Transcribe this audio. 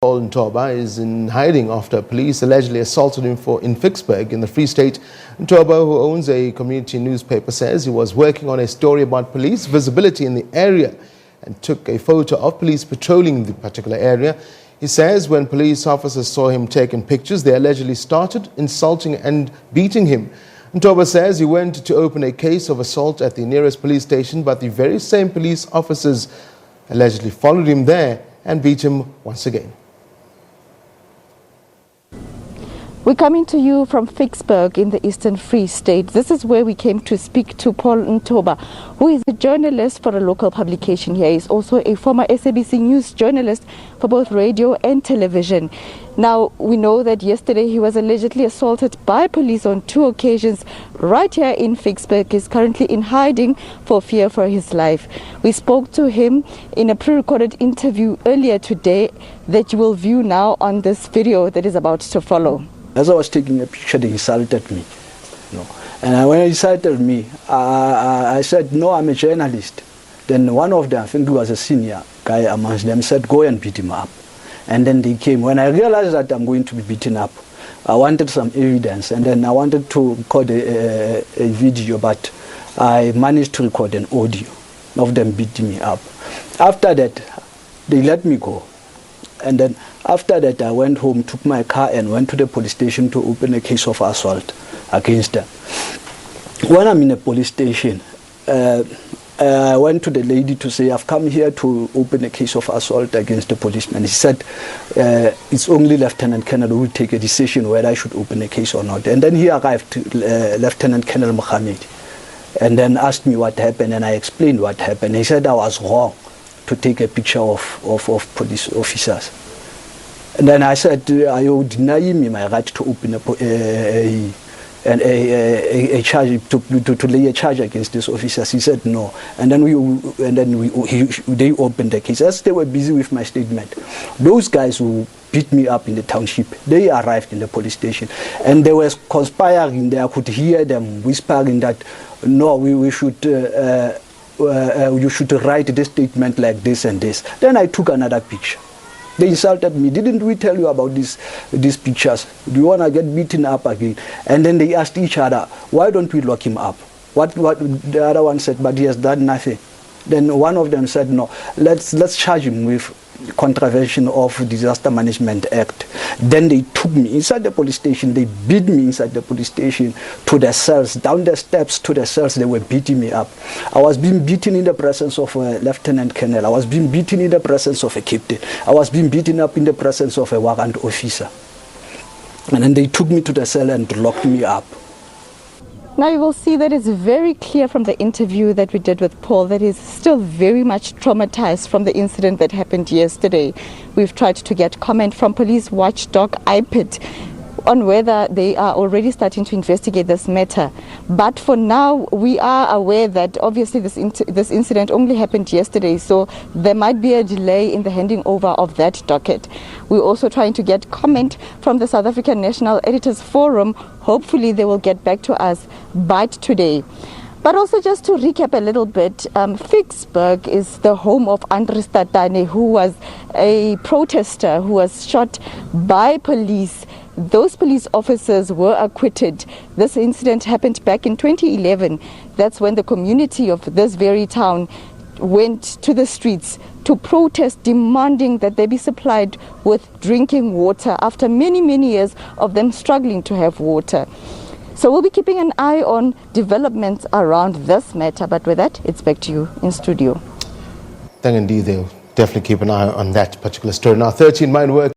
Paul Nthoba is in hiding after police allegedly assaulted him in Ficksburg in the Free State. Nthoba, who owns a community newspaper, says he was working on a story about police visibility in the area and took a photo of police patrolling the particular area. He says when police officers saw him taking pictures, they allegedly started insulting and beating him. Nthoba says he went to open a case of assault at the nearest police station, but the very same police officers allegedly followed him there and beat him once again. We're coming to you from Ficksburg in the Eastern Free State. This is where we came to speak to Paul Nthoba, who is a journalist for a local publication here. He's also a former SABC news journalist for both radio and television. Now, we know that yesterday he was allegedly assaulted by police on 2 occasions right here in Ficksburg. He's currently in hiding for fear for his life. We spoke to him in a pre-recorded interview earlier today that you will view now on this video that is about to follow. As I was taking a picture, they insulted me. And when they insulted me, I said, no, I'm a journalist. Then one of them, I think he was a senior guy amongst them, said, go and beat him up. And then they came. When I realized that I'm going to be beaten up, I wanted some evidence. And then I wanted to record a video, but I managed to record an audio of them beating me up. After that, they let me go. And then after that, I went home, took my car and went to the police station to open a case of assault against them. When I'm in a police station, I went to the lady to say, I've come here to open a case of assault against the policeman. He said, it's only Lieutenant Colonel who will take a decision whether I should open a case or not. And then he arrived, Lieutenant Colonel Mohammed, and then asked me what happened, and I explained what happened. He said I was wrong to take a picture of police officers. And then I said, are you denying me my right to open a charge, to lay a charge against these officers? He said no. And then they opened the case. As they were busy with my statement, those guys who beat me up in the township, they arrived in the police station, and they were conspiring there. I could hear them whispering that no, we should you should write this statement like this and this. Then I took another picture. They insulted me. Didn't we tell you about these pictures? Do you want to get beaten up again? And then they asked each other, why don't we lock him up? What the other one said, but he has done nothing. Then one of them said, no, let's charge him with contravention of Disaster Management Act. Then they took me inside the police station. They beat me inside the police station to the cells, down the steps to the cells. They were beating me up. I was being beaten in the presence of a lieutenant colonel. I was being beaten in the presence of a captain. I was being beaten up in the presence of a warrant officer. And then they took me to the cell and locked me up. Now you will see that it's very clear from the interview that we did with Paul that he's still very much traumatized from the incident that happened yesterday. We've tried to get comment from police watchdog IPIT on whether they are already starting to investigate this matter. But for now, we are aware that obviously this incident only happened yesterday, so there might be a delay in the handing over of that docket. We're also trying to get comment from the South African National Editors Forum. Hopefully they will get back to us by today. But also just to recap a little bit, Ficksburg is the home of Andres Tatane, who was a protester who was shot by police. Those police officers were acquitted. This incident happened back in 2011. That's when the community of this very town went to the streets to protest, demanding that they be supplied with drinking water after many, many years of them struggling to have water. So we'll be keeping an eye on developments around this matter. But with that, it's back to you in studio. Thank indeed. They'll definitely keep an eye on that particular story. Now, 13 mine work.